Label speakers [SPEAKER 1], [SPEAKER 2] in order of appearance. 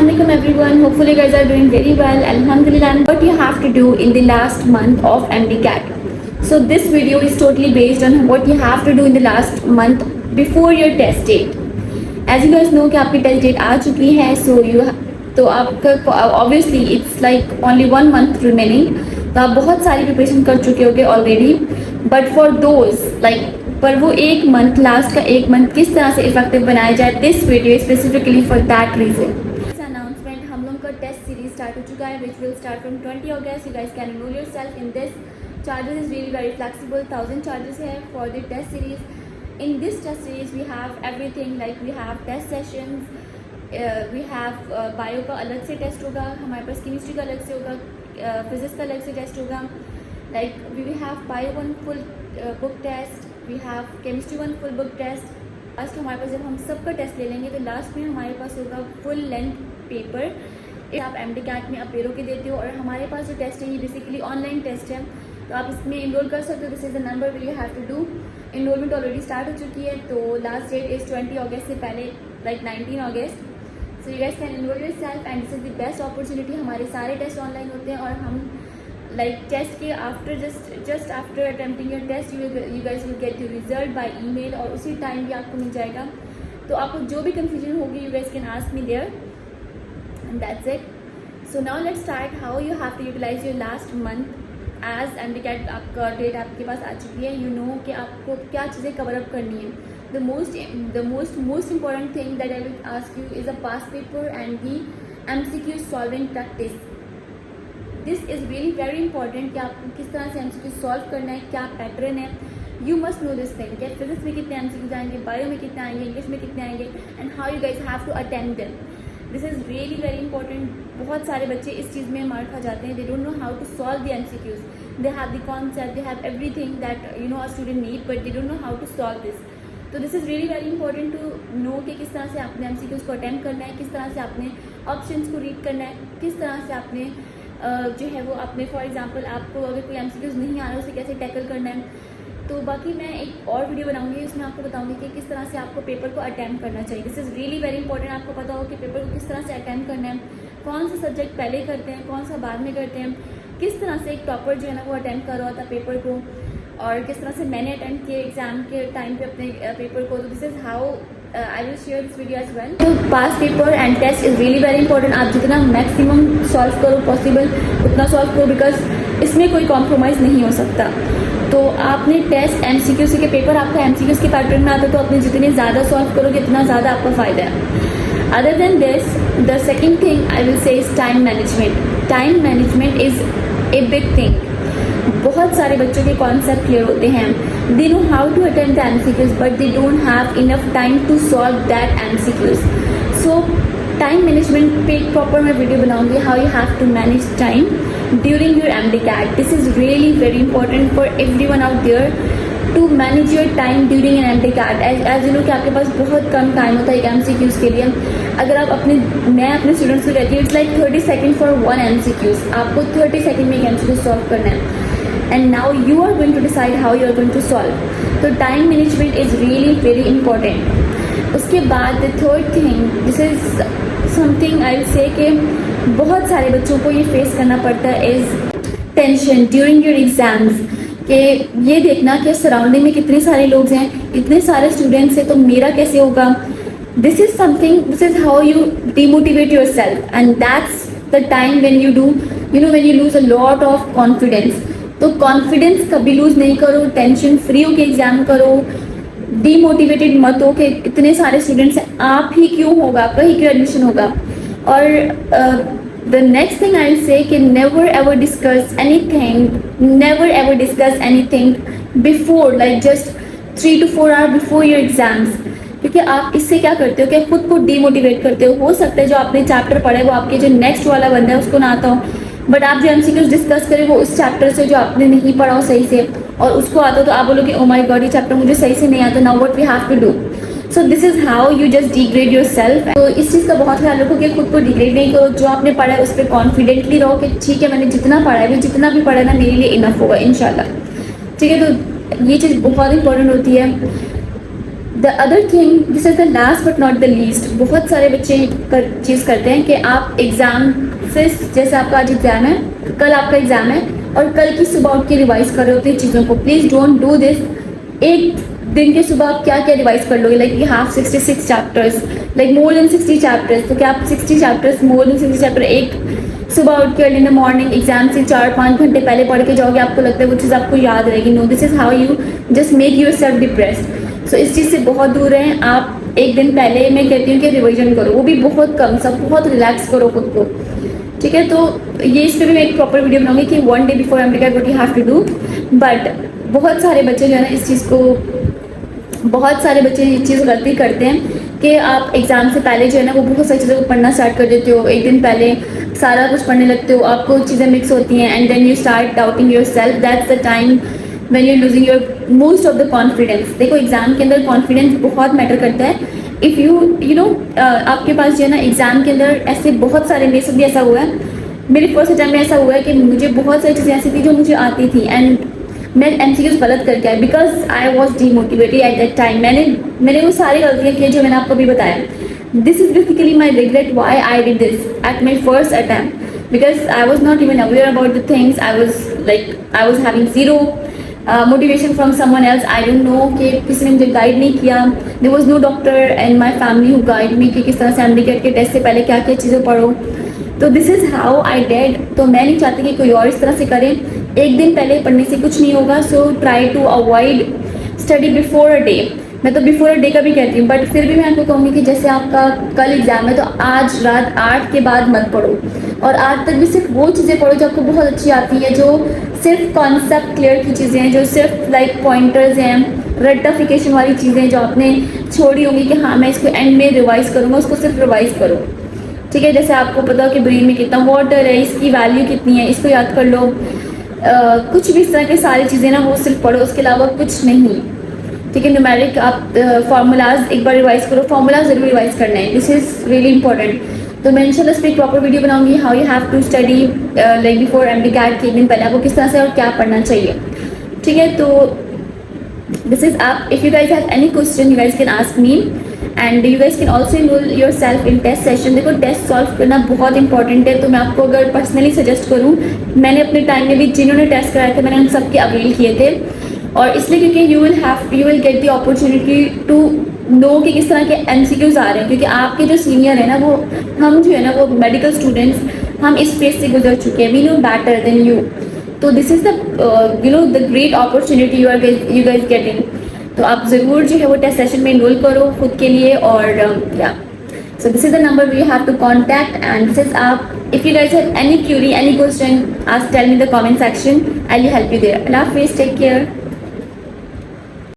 [SPEAKER 1] Assalamualaikum everyone. Hopefully you guys are doing very well. Alhamdulillah. And what you have to do in the last month of MDCAT. So this video is totally based on what you have to do in the last month before your test date. As you guys know कि आपकी test date आ चुकी है, तो आपका obviously it's like only 1 month remaining. तो आप बहुत सारी प्रिपरेशन कर चुके होगे already. But for those like पर वो एक मंथ, लास्ट का एक मंथ किस तरह से इफेक्टिव बनाया जाए, this video specifically for that reason. Announcement, हम लोग का टेस्ट सीरीज स्टार्ट हो चुका है विच विल स्टार्ट फ्रॉम 20 अगस्त. You guys can enroll yourself in this. Charges is really very flexible. 1000 charges है for the test series. In this test series we have everything like we have test sessions, we have bio का अलग से test होगा, हमारे पास chemistry का अलग से होगा, फिजिक्स का अलग से टेस्ट होगा. Like we will have bio 1 full book test, we have chemistry 1 full book test. Last हमारे पास जब हम सबका टेस्ट ले लेंगे तो लास्ट में हमारे पास होगा फुल लेंथ पेपर. आप MDCAT में अपेयर होके देते हो और हमारे पास जो टेस्ट है ये बेसिकली ऑनलाइन टेस्ट है, तो आप इसमें इनरोल कर सकते हो. This is the number will you have to do. Enrolment already start हो चुकी है, तो लास्ट डेट इज़ 20 अगस्त से पहले लाइक 19 अगस्त. So you guys can enrol yourself and this is the best opportunity. हमारे सारे टेस्ट ऑनलाइन होते हैं और हम like test के after just after attempting your test you guys will get your result by email और उसी टाइम भी आपको मिल जाएगा. तो आपको जो भी confusion होगी you guys can ask me there and that's it. So now let's start how you have to utilize your last month as MDCAT आपका डेट आपके पास आ चुकी है. you know कि आपको क्या चीज़ें कवर अप करनी है. the most important thing that I will ask you is a past paper and the MCQ solving practice. This is really very important कि आपको किस तरह से MCQ सॉल्व करना है, क्या पैटर्न है. You must know this thing कि फिजिक्स में कितने MCQ आएंगे, बायो में कितने आएंगे, इंग्लिश में कितने आएंगे and how you guys have to attempt them. This is really very important. बहुत सारे बच्चे इस चीज़ में मार खा जाते हैं. They don't know how to solve the MCQs. They have the concept, they have everything that you know a student need, but they don't know how to solve this. तो this is really very important to know कि किस तरह से आपने MCQs को attempt करना है, किस तरह से आपने ऑप्शंस को रीड करना है, किस तरह से आपने जो है वो अपने फॉर एग्जांपल आपको अगर कोई MCQs नहीं आ रहा है उसे कैसे टैकल करना है. तो बाकी मैं एक और वीडियो बनाऊंगी उसमें आपको बताऊंगी कि किस तरह से आपको पेपर को अटेम्प्ट करना चाहिए. This is really very important. आपको पता हो कि पेपर को किस तरह से अटेम्प्ट करना है, कौन सा सब्जेक्ट पहले करते हैं, कौन सा बाद में करते हैं, किस तरह से एक टॉपर जो है ना वो अटेम्प्ट कर रहा था पेपर को और किस तरह से मैंने अटेम्प्ट किया एग्जाम के टाइम पे अपने पेपर को. तो this is how I will share this video as well. तो पास paper and test is really very important. आप जितना मैक्सिमम सॉल्व करो पॉसिबल उतना सॉल्व करो, बिकॉज इसमें कोई कॉम्प्रोमाइज़ नहीं हो सकता. तो आपने टेस्ट MCQs के पेपर आपका MCQs के पैटर्न में आता है, तो आपने जितने ज़्यादा सॉल्व करोगे इतना ज़्यादा आपका फ़ायदा है. Other than this the second thing I will से is time management. Time management is a big thing. बहुत सारे बच्चों के कॉन्सेप्ट क्लियर होते हैं. They know how to attempt the MCQs, but they don't have enough time to solve that MCQs. So time management पे एक proper मैं video बनाऊंगी how you have to manage time during your MDCAT. This is really very important for everyone out there to manage your time during an MDCAT. As you know कि आपके पास बहुत कम time होता है एक MCQs के लिए. अगर आप मैं अपने स्टूडेंट्स को कहती हूँ it's like 30 second for 1 MCQs. आपको 30 सेकेंड में एक MCQ सॉल्व करना है. And now you are going to decide how you are going to solve. So time management is really very important. उसके बाद the third thing, this is something I will say कि बहुत सारे बच्चों को ये फेस करना पड़ता है is tension during your exams. कि ये देखना कि सराउंडिंग में कितने सारे लोग हैं, इतने सारे स्टूडेंट्स हैं, तो मेरा कैसे होगा. This is something, this is how you demotivate yourself and that's the time when you do, you know, when you lose a lot of confidence. तो कॉन्फिडेंस कभी लूज़ नहीं करो. टेंशन फ्री होकर एग्जाम करो. डीमोटिवेटेड मत हो कि इतने सारे स्टूडेंट्स हैं, आप ही क्यों होगा, आपका ही क्यों एडमिशन होगा. और the next thing I will say कि never ever discuss anything before like just 3 to 4 hour before your exams. क्योंकि आप इससे क्या करते हो कि खुद को डीमोटिवेट करते हो सकता है जो आपने चैप्टर पढ़ा है वो आपके जो नेक्स्ट वाला बंदा है उसको ना आता हो, बट आप जो MCQs डिस्कस करें वो उस चैप्टर से जो आपने नहीं पढ़ा हो सही से और उसको आता हो, तो आप बोलोगे ओ माय गॉड ये चैप्टर मुझे सही से नहीं आता. Now what we have to do. So this is how you just degrade yourself. तो इस चीज़ का बहुत ख्याल रखो कि खुद को डिग्रेड नहीं करो. जो आपने पढ़ा है उस पर कॉन्फिडेंटली रहो कि ठीक है मैंने जितना पढ़ा है, जितना भी पढ़ा है ना मेरे लिए इनफ होगा इंशाल्लाह. ठीक है, तो ये चीज़ बहुत इंपॉर्टेंट होती है. The other thing, this is the last but not the least, बहुत सारे बच्चे चीज़ करते हैं कि आप एग्ज़ाम से, जैसे आपका आज एग्ज़ाम है, कल आपका एग्ज़ाम है और कल की सुबह उठ के रिवाइज़ कर रहे होते हैं चीज़ों को. Please don't do this. एक दिन के सुबह आप क्या क्या रिवाइज़ कर लोगे? Like you have 66 chapters, like more than 60 chapters. तो क्या आप 60 चैप्टर्स, मोर देन 60 चैप्टर एक सुबह उठ के early in the morning exam से 4-5 घंटे पहले पढ़ के जाओगे? आपको लगता है वो चीज़ आपको याद रहेगी? No, this is how you just make yourself depressed. So इस चीज़ से बहुत दूर रहें. आप एक दिन पहले, मैं कहती हूँ कि रिविजन करो, वो भी बहुत कम, सब बहुत रिलैक्स करो खुद को, ठीक है? तो ये इस पर भी मैं एक प्रॉपर वीडियो बनाऊंगी कि 1 day before MD CAT what you have to do. But बहुत सारे बच्चे जो है ना इस चीज़ को, बहुत सारे बच्चे ये चीज़ गलती करते हैं कि आप एग्ज़ाम से पहले जो है ना वो बहुत सारी चीज़ों को पढ़ना स्टार्ट कर देते हो. एक दिन पहले सारा कुछ पढ़ने लगते हो, आपको चीज़ें मिक्स होती हैं and then you start doubting yourself. That's the time when you losing your most of the confidence. देखो एग्ज़ाम के अंदर कॉन्फिडेंस बहुत मैटर करता है. इफ़ यू नो आपके पास जो है ना एग्ज़ाम के अंदर ऐसे बहुत सारे, मेरे साथ भी ऐसा हुआ है, मेरे फर्स्ट अटैम्प्ट में ऐसा हुआ है कि मुझे बहुत सारी चीज़ें ऐसी थी जो मुझे आती थी एंड मैं MCQs गलत करके आई because I was demotivated at that time. मैंने वो सारी गलतियाँ की जो मैंने आपको भी बताया. This is basically my regret why I did this at my first attempt because I was not even aware about the things. I was having zero motivation from someone else. I don't know कि किसी ने मुझे guide नहीं किया. There was no doctor in my family who guide me कि किस तरह से MD-CAT के टेस्ट से पहले क्या क्या चीज़ें पढ़ो. तो this is how I did. तो मैं नहीं चाहती कि कोई और इस तरह से करे. एक दिन पहले पढ़ने से कुछ नहीं होगा. So try to avoid study before a day. मैं तो बिफोर अ डे का भी कहती हूँ, बट फिर भी मैं आपको कहूँगी कि जैसे आपका कल एग्ज़ाम है तो आज रात 8 के बाद मत पढ़ो और आज तक भी सिर्फ वो चीज़ें पढ़ो जो आपको बहुत अच्छी आती है, जो सिर्फ कॉन्सेप्ट क्लियर की चीज़ें हैं, जो सिर्फ लाइक पॉइंटर्स हैं, रेक्टिफिकेशन वाली चीज़ें जो आपने छोड़ी होंगी कि हाँ मैं इसको एंड में रिवाइज़ करूँगा, उसको सिर्फ रिवाइज़ करो, ठीक है? जैसे आपको पता हो कि ब्रेन में कितना वाटर है, इसकी वैल्यू कितनी है, इसको याद कर लो. कुछ भी इस तरह की सारी चीज़ें ना वो सिर्फ पढ़ो, उसके अलावा कुछ नहीं, ठीक है? न्यूमेरिक आप फार्मूलाज एक बार रिवाइज़ करो, फार्मूलाज ज़रूर रिवाइज़ करना है. This is really important. तो मैं इंशाल्लाह इस पर एक प्रॉपर वीडियो बनाऊंगी how you have to study like before MD-CAT के एक दिन पहले आपको किस तरह से और क्या पढ़ना चाहिए, ठीक है? तो दिस इज़ आप. If you guys have any question you guys can ask me and you guys can also enrol yourself in test session. देखो टेस्ट सॉल्व करना बहुत इंपॉर्टेंट है. तो मैं आपको अगर पर्सनली सजेस्ट करूँ, मैंने अपने टाइम में भी जिन्होंने टेस्ट कराए थे मैंने उन सबके अवेल किए थे. और इसलिए क्योंकि you will get the opportunity to know कि किस तरह के MCQs आ रहे हैं. क्योंकि आपके जो सीनियर है ना, वो हम जो है ना वो मेडिकल स्टूडेंट्स, हम इस फेज से गुजर चुके हैं. We know better than you. तो this is the you know the great opportunity you guys getting. तो आप ज़रूर जो है वो टेस्ट सेशन में इनरोल करो खुद के लिए. और या so this is the number you have to contact and this is if you guys have any query, any question, tell me in the comment section. I'll help you there. Allah Hafiz, take care.